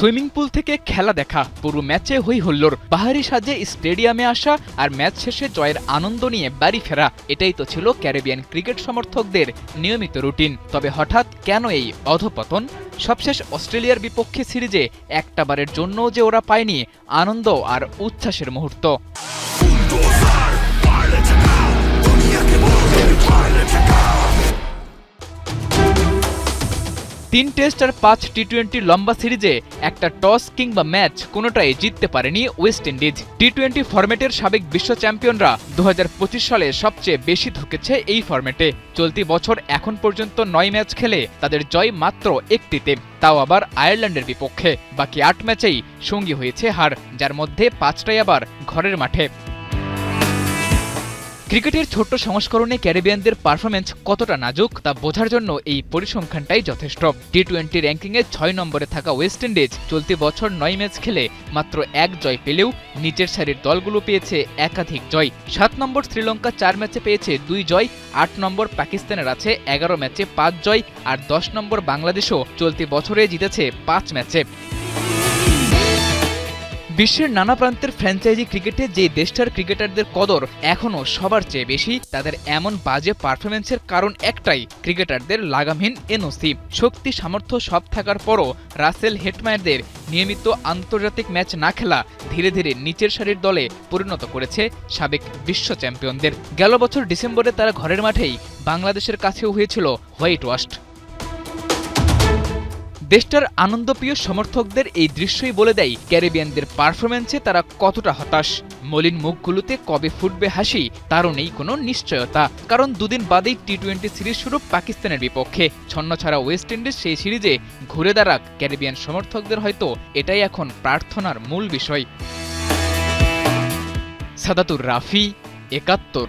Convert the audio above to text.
Swimming pool থেকে খেলা দেখা, পুরো ম্যাচে হই হুল্লোড়, বাহারি সাজে স্টেডিয়ামে আসা আর ম্যাচ শেষে জয়ের আনন্দ নিয়ে বাড়ি ফেরা, এটাই তো ছিল ক্যারিবিয়ান ক্রিকেট সমর্থকদের নিয়মিত রুটিন। তবে হঠাৎ কেন এই অধপতন? সবশেষ অস্ট্রেলিয়ার বিপক্ষে সিরিজে একটাবারের জন্যও যে ওরা পায়নি আনন্দ আর উচ্ছ্বাসের মুহূর্ত। 3 টেস্ট আর 5 টি-20 লম্বা সিরিজে একটা টস কিংবা ম্যাচ কোনোটাই জিততে পারেনি ওয়েস্ট ইন্ডিজ। টি-20 ফরম্যাটের সাবেক বিশ্ব চ্যাম্পিয়নরা 2025 সালে সবচেয়ে বেশি ধুকেছে এই ফরম্যাটে। চলতি বছর এখন পর্যন্ত 9 ম্যাচ খেলে তাদের জয় মাত্র একটিতে, তাও আবার আয়ারল্যান্ডের বিপক্ষে। বাকি 8 ম্যাচেই সঙ্গী হয়েছে হার, যার মধ্যে 5টাই আবার ঘরের মাঠে। ক্রিকেটের ছোট্ট সংস্করণে ক্যারিবিয়ানদের পারফরম্যান্স কতটা নাজুক তা বোঝার জন্য এই পরিসংখ্যানটাই যথেষ্ট। টি-20 র্যাঙ্কিংয়ে 6 নম্বরে থাকা ওয়েস্ট ইন্ডিজ চলতি বছর 9 ম্যাচ খেলে মাত্র 1 জয় পেলেও নিচের সারির দলগুলো পেয়েছে একাধিক জয়। 7 নম্বর শ্রীলঙ্কা 4 ম্যাচে পেয়েছে 2 জয়, 8 নম্বর পাকিস্তানের আছে 11 ম্যাচে 5 জয়, আর 10 নম্বর বাংলাদেশও চলতি বছরে জিতেছে 5 ম্যাচে। বিশ্বের নানা প্রান্তের ফ্র্যাঞ্চাইজি ক্রিকেটে যে দেশটার ক্রিকেটারদের কদর এখনও সবার চেয়ে বেশি, তাদের এমন বাজে পারফরম্যান্সের কারণ একটাই, ক্রিকেটারদের লাগামহীন এনওসি। শক্তি সামর্থ্য সব থাকার পরও রাসেল হেটমায়ারদের নিয়মিত আন্তর্জাতিক ম্যাচ না খেলা ধীরে ধীরে নিচের সারির দলে পরিণত করেছে সাবেক বিশ্ব চ্যাম্পিয়নদের। গেল বছর ডিসেম্বরে তারা ঘরের মাঠেই বাংলাদেশের কাছেও হয়েছিল হোয়াইট ওয়াশড। দেশটার আনন্দপ্রিয় সমর্থকদের এই দৃশ্যই বলে দেয় ক্যারিবিয়ানদের পারফরম্যান্সে তারা কতটা হতাশ। মলিন মুখগুলোতে কবে ফুটবে হাসি তারও নেই কোনো নিশ্চয়তা, কারণ দুদিন বাদেই টি-20 সিরিজ শুরু পাকিস্তানের বিপক্ষে। ছন্নছাড়া ওয়েস্ট ইন্ডিজ সেই সিরিজে ঘুরে দাঁড়াক ক্যারিবিয়ান সমর্থকদের হয়তো এটাই এখন প্রার্থনার মূল বিষয়। সাদাতুর রাফি, ৭১।